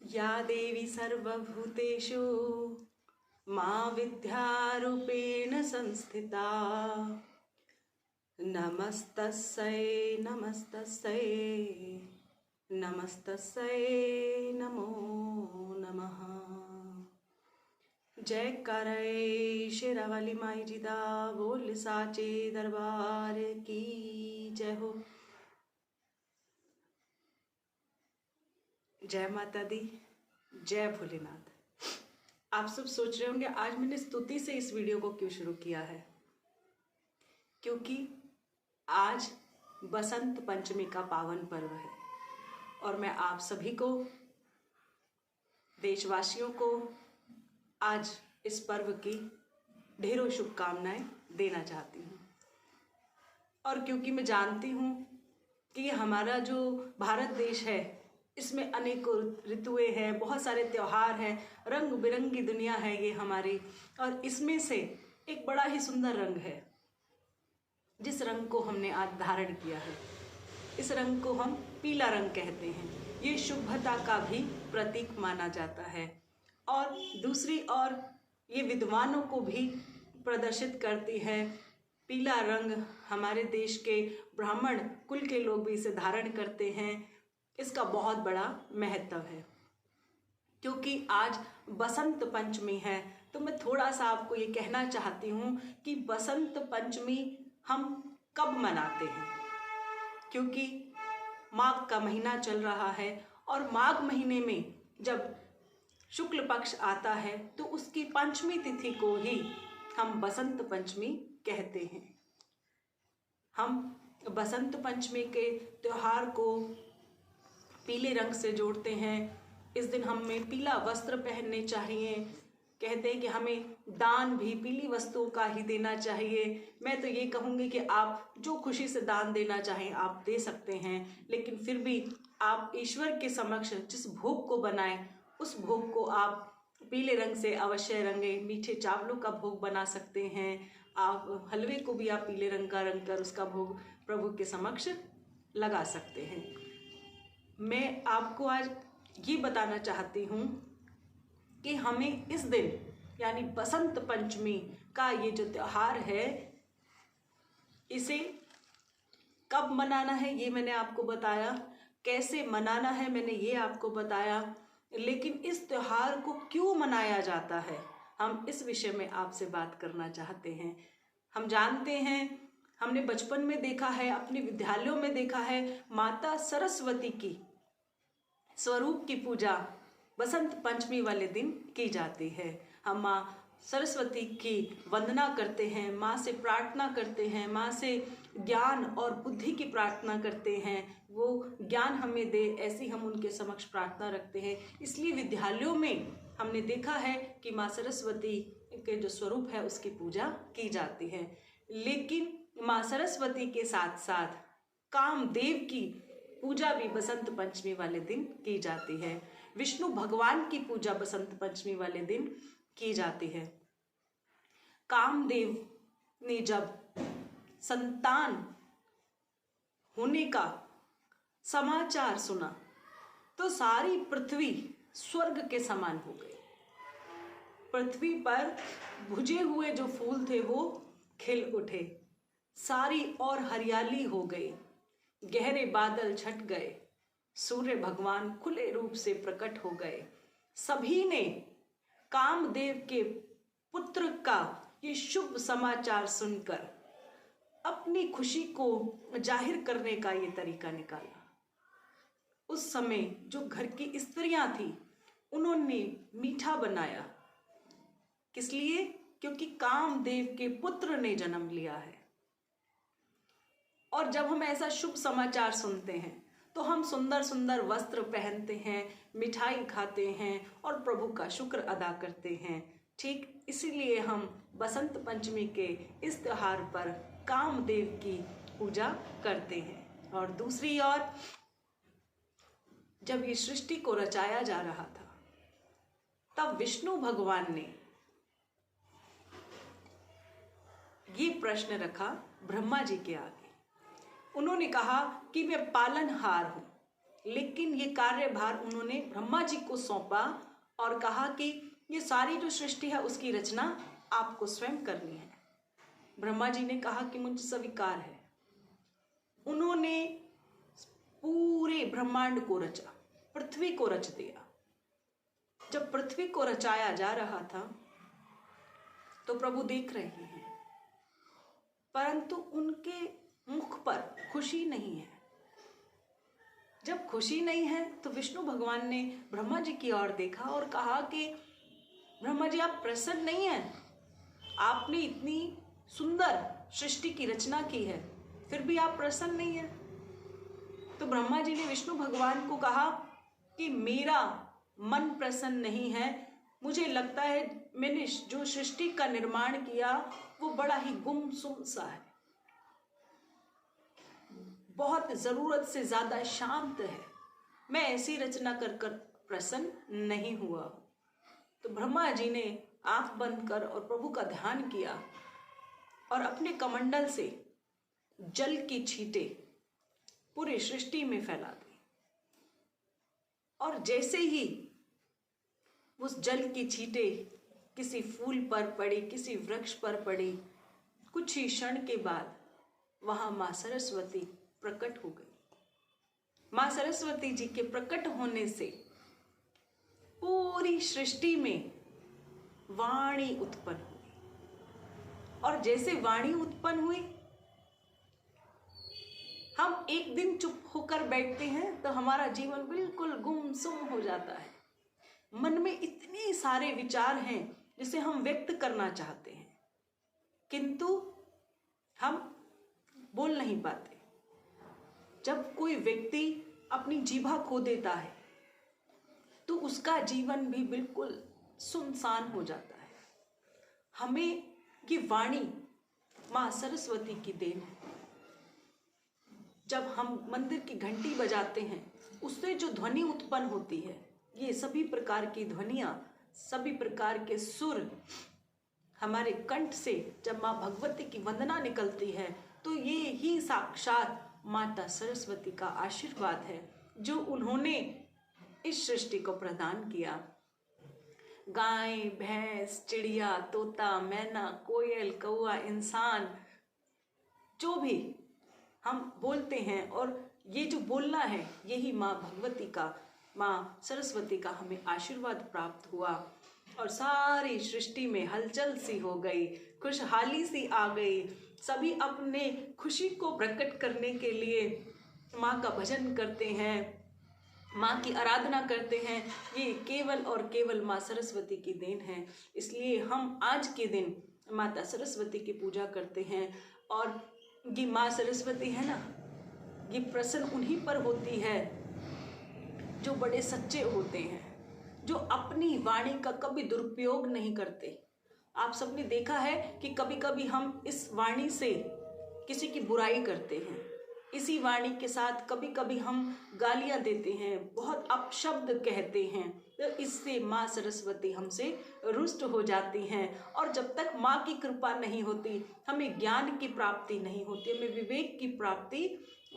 या देवी सर्वभूतेषु मां विद्यारूपेण संस्थिता। नमस्तस्यै नमस्तस्यै नमस्तस्यै नमो नमः। जय करे शेरावाली माई जी दा, बोल साचे दरबार की जय हो। जय माता दी, जय भोलेनाथ। आप सब सोच रहे होंगे आज मैंने स्तुति से इस वीडियो को क्यों शुरू किया है, क्योंकि आज बसंत पंचमी का पावन पर्व है और मैं आप सभी को, देशवासियों को आज इस पर्व की ढेरों शुभकामनाएं देना चाहती हूँ। और क्योंकि मैं जानती हूँ कि ये हमारा जो भारत देश है इसमें अनेकों ऋतुएं हैं, बहुत सारे त्योहार हैं, रंग बिरंगी दुनिया है ये हमारी। और इसमें से एक बड़ा ही सुंदर रंग है जिस रंग को हमने आज धारण किया है। इस रंग को हम पीला रंग कहते हैं। ये शुभता का भी प्रतीक माना जाता है और दूसरी ओर ये विद्वानों को भी प्रदर्शित करती है। पीला रंग हमारे देश के ब्राह्मण कुल के लोग भी इसे धारण करते हैं। इसका बहुत बड़ा महत्व है। क्योंकि आज बसंत पंचमी है तो मैं थोड़ा सा आपको ये कहना चाहती हूँ कि बसंत पंचमी हम कब मनाते हैं। क्योंकि माघ का महीना चल रहा है और माघ महीने में जब शुक्ल पक्ष आता है तो उसकी पंचमी तिथि को ही हम बसंत पंचमी कहते हैं। हम बसंत पंचमी के त्योहार को पीले रंग से जोड़ते हैं। इस दिन हमें पीला वस्त्र पहनने चाहिए। कहते हैं कि हमें दान भी पीली वस्तुओं का ही देना चाहिए। मैं तो ये कहूँगी कि आप जो खुशी से दान देना चाहें आप दे सकते हैं, लेकिन फिर भी आप ईश्वर के समक्ष जिस भोग को बनाएं उस भोग को आप पीले रंग से अवश्य रंगें। मीठे चावलों का भोग बना सकते हैं आप, हलवे को भी आप पीले रंग का रंग कर उसका भोग प्रभु के समक्ष लगा सकते हैं। मैं आपको आज ये बताना चाहती हूँ कि हमें इस दिन यानी बसंत पंचमी का ये जो त्योहार है इसे कब मनाना है ये मैंने आपको बताया, कैसे मनाना है मैंने ये आपको बताया, लेकिन इस त्योहार को क्यों मनाया जाता है हम इस विषय में आपसे बात करना चाहते हैं। हम जानते हैं, हमने बचपन में देखा है, अपने विद्यालयों में देखा है, माता सरस्वती की स्वरूप की पूजा बसंत पंचमी वाले दिन की जाती है। हम माँ सरस्वती की वंदना करते हैं, माँ से प्रार्थना करते हैं, माँ से ज्ञान और बुद्धि की प्रार्थना करते हैं, वो ज्ञान हमें दे ऐसी हम उनके समक्ष प्रार्थना रखते हैं। इसलिए विद्यालयों में हमने देखा है कि माँ सरस्वती के जो स्वरूप है उसकी पूजा की जाती है। लेकिन माँ सरस्वती के साथ साथ कामदेव की पूजा भी बसंत पंचमी वाले दिन की जाती है। विष्णु भगवान की पूजा बसंत पंचमी वाले दिन की जाती है। कामदेव ने जब संतान होने का समाचार सुना तो सारी पृथ्वी स्वर्ग के समान हो गई। पृथ्वी पर भुजे हुए जो फूल थे वो खिल उठे, सारी और हरियाली हो गई, गहरे बादल छट गए, सूर्य भगवान खुले रूप से प्रकट हो गए। सभी ने कामदेव के पुत्र का ये शुभ समाचार सुनकर अपनी खुशी को जाहिर करने का ये तरीका निकाला। उस समय जो घर की स्त्रियां थी उन्होंने मीठा बनाया। किस लिए? क्योंकि कामदेव के पुत्र ने जन्म लिया है। और जब हम ऐसा शुभ समाचार सुनते हैं तो हम सुंदर सुंदर वस्त्र पहनते हैं, मिठाई खाते हैं और प्रभु का शुक्र अदा करते हैं। ठीक इसीलिए हम बसंत पंचमी के इस त्योहार पर कामदेव की पूजा करते हैं। और दूसरी ओर जब ये सृष्टि को रचाया जा रहा था तब विष्णु भगवान ने ये प्रश्न रखा ब्रह्मा जी के आगे। उन्होंने कहा कि मैं पालनहार हूं, लेकिन ये कार्यभार उन्होंने ब्रह्मा जी को सौंपा और कहा कि ये सारी जो सृष्टि है उसकी रचना आपको स्वयं करनी है। ब्रह्मा जी ने कहा कि मुझे स्वीकार है। उन्होंने पूरे ब्रह्मांड को रचा, पृथ्वी को रच दिया। जब पृथ्वी को रचाया जा रहा था तो प्रभु देख रहे हैं, परंतु उनके मुख पर खुशी नहीं है। जब खुशी नहीं है तो विष्णु भगवान ने ब्रह्मा जी की ओर देखा और कहा कि ब्रह्मा जी, आप प्रसन्न नहीं हैं। आपने इतनी सुंदर सृष्टि की रचना की है, फिर भी आप प्रसन्न नहीं हैं। तो ब्रह्मा जी ने विष्णु भगवान को कहा कि मेरा मन प्रसन्न नहीं है। मुझे लगता है मैंने जो सृष्टि का निर्माण किया वो बड़ा ही गुमसुम सा है, बहुत जरूरत से ज्यादा शांत है। मैं ऐसी रचना कर कर प्रसन्न नहीं हुआ। तो ब्रह्मा जी ने आंख बंद कर और प्रभु का ध्यान किया और अपने कमंडल से जल की छींटे पूरी सृष्टि में फैला दी। और जैसे ही उस जल की छींटे किसी फूल पर पड़ी, किसी वृक्ष पर पड़ी, कुछ ही क्षण के बाद वहां मां सरस्वती प्रकट हो गई। मां सरस्वती जी के प्रकट होने से पूरी सृष्टि में वाणी उत्पन्न हुई। और जैसे वाणी उत्पन्न हुई, हम एक दिन चुप होकर बैठते हैं तो हमारा जीवन बिल्कुल गुमसुम हो जाता है। मन में इतने सारे विचार हैं जिसे हम व्यक्त करना चाहते हैं, किंतु हम बोल नहीं पाते। जब कोई व्यक्ति अपनी जीभा खो देता है तो उसका जीवन भी बिल्कुल सुनसान हो जाता है। हमें ये वाणी मां सरस्वती की देन है। जब हम मंदिर की घंटी बजाते हैं, उससे जो ध्वनि उत्पन्न होती है, ये सभी प्रकार की ध्वनियां, सभी प्रकार के सुर हमारे कंठ से जब मां भगवती की वंदना निकलती है तो ये ही साक्षात माता सरस्वती का आशीर्वाद है जो उन्होंने इस सृष्टि को प्रदान किया। गाय, भैंस, चिड़िया, तोता, मैना, कोयल, कौआ, इंसान, जो भी हम बोलते हैं, और ये जो बोलना है यही माँ भगवती का, माँ सरस्वती का हमें आशीर्वाद प्राप्त हुआ और सारी सृष्टि में हलचल सी हो गई, खुशहाली सी आ गई। सभी अपने खुशी को प्रकट करने के लिए माँ का भजन करते हैं, माँ की आराधना करते हैं। ये केवल और केवल माँ सरस्वती की देन है। इसलिए हम आज के दिन माता सरस्वती की पूजा करते हैं। और ये माँ सरस्वती है ना, ये प्रसन्न उन्हीं पर होती है जो बड़े सच्चे होते हैं, जो अपनी वाणी का कभी दुरुपयोग नहीं करते। आप सबने देखा है कि कभी कभी हम इस वाणी से किसी की बुराई करते हैं, इसी वाणी के साथ कभी कभी हम गालियां देते हैं, बहुत अपशब्द कहते हैं। तो इससे माँ सरस्वती हमसे रुष्ट हो जाती हैं। और जब तक माँ की कृपा नहीं होती, हमें ज्ञान की प्राप्ति नहीं होती, हमें विवेक की प्राप्ति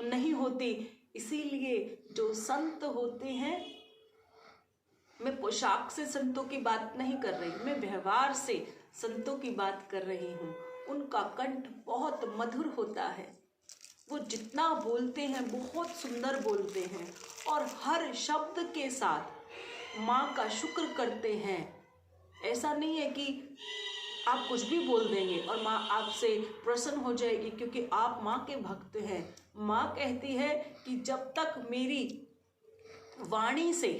नहीं होती। इसीलिए जो संत होते हैं, मैं पोशाक से संतों की बात नहीं कर रही, मैं व्यवहार से संतों की बात कर रही हूँ। उनका कंठ बहुत मधुर होता है, वो जितना बोलते हैं बहुत सुंदर बोलते हैं और हर शब्द के साथ माँ का शुक्र करते हैं। ऐसा नहीं है कि आप कुछ भी बोल देंगे और माँ आपसे प्रसन्न हो जाएगी क्योंकि आप माँ के भक्त हैं। माँ कहती है कि जब तक मेरी वाणी से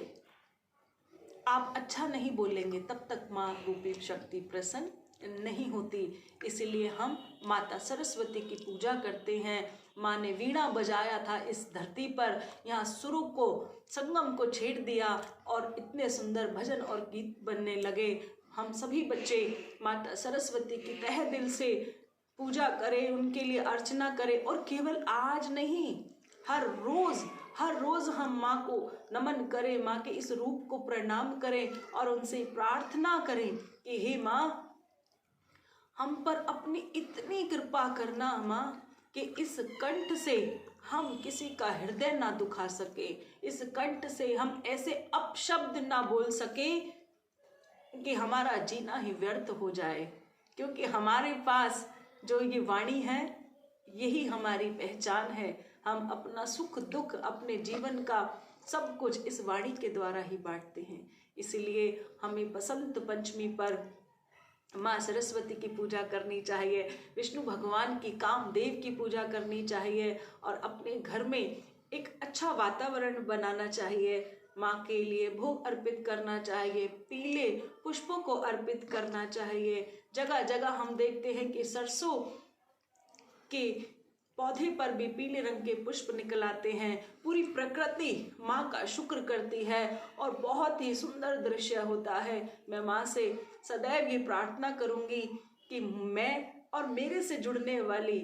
आप अच्छा नहीं बोलेंगे तब तक माँ रूपी शक्ति प्रसन्न नहीं होती। इसलिए हम माता सरस्वती की पूजा करते हैं। माँ ने वीणा बजाया था इस धरती पर, यहाँ सुरों को, संगम को छेड़ दिया और इतने सुंदर भजन और गीत बनने लगे। हम सभी बच्चे माता सरस्वती की तहे दिल से पूजा करें, उनके लिए अर्चना करें। और केवल आज नहीं, हर रोज हम माँ को नमन करें, माँ के इस रूप को प्रणाम करें और उनसे प्रार्थना करें कि हे माँ, हम पर अपनी इतनी कृपा करना माँ कि इस कंठ से हम किसी का हृदय ना दुखा सके, इस कंठ से हम ऐसे अपशब्द ना बोल सके कि हमारा जीना ही व्यर्थ हो जाए। क्योंकि हमारे पास जो ये वाणी है, यही हमारी पहचान है। हम अपना सुख दुख, अपने जीवन का सब कुछ इस वाणी के द्वारा ही बांटते हैं। इसलिए हमें बसंत पंचमी पर माँ सरस्वती की पूजा करनी चाहिए, विष्णु भगवान की, कामदेव की पूजा करनी चाहिए और अपने घर में एक अच्छा वातावरण बनाना चाहिए। माँ के लिए भोग अर्पित करना चाहिए, पीले पुष्पों को अर्पित करना चाहिए। जगह जगह हम देखते हैं कि सरसों के पौधे पर भी पीले रंग के पुष्प निकल आते हैं। पूरी प्रकृति माँ का शुक्र करती है और बहुत ही सुंदर दृश्य होता है। मैं माँ से सदैव ये प्रार्थना करूंगी कि मैं और मेरे से जुड़ने वाली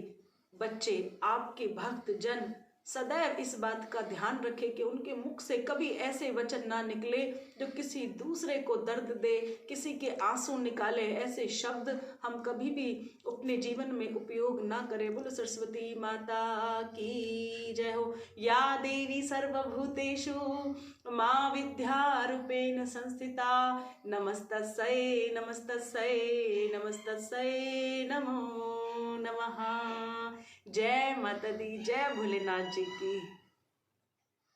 बच्चे, आपके भक्त जन सदैव इस बात का ध्यान रखें कि उनके मुख से कभी ऐसे वचन ना निकले जो किसी दूसरे को दर्द दे, किसी के आंसू निकाले। ऐसे शब्द हम कभी भी अपने जीवन में उपयोग ना करें। बोलो सरस्वती माता की जय हो। या देवी सर्वभूतेषु माँ विद्यारूपेण संस्थिता, नमस्तस्यै नमस्तस्यै नमस्तस्यै नमो नमः। जय माता दी, जय भोलेनाथ जी की।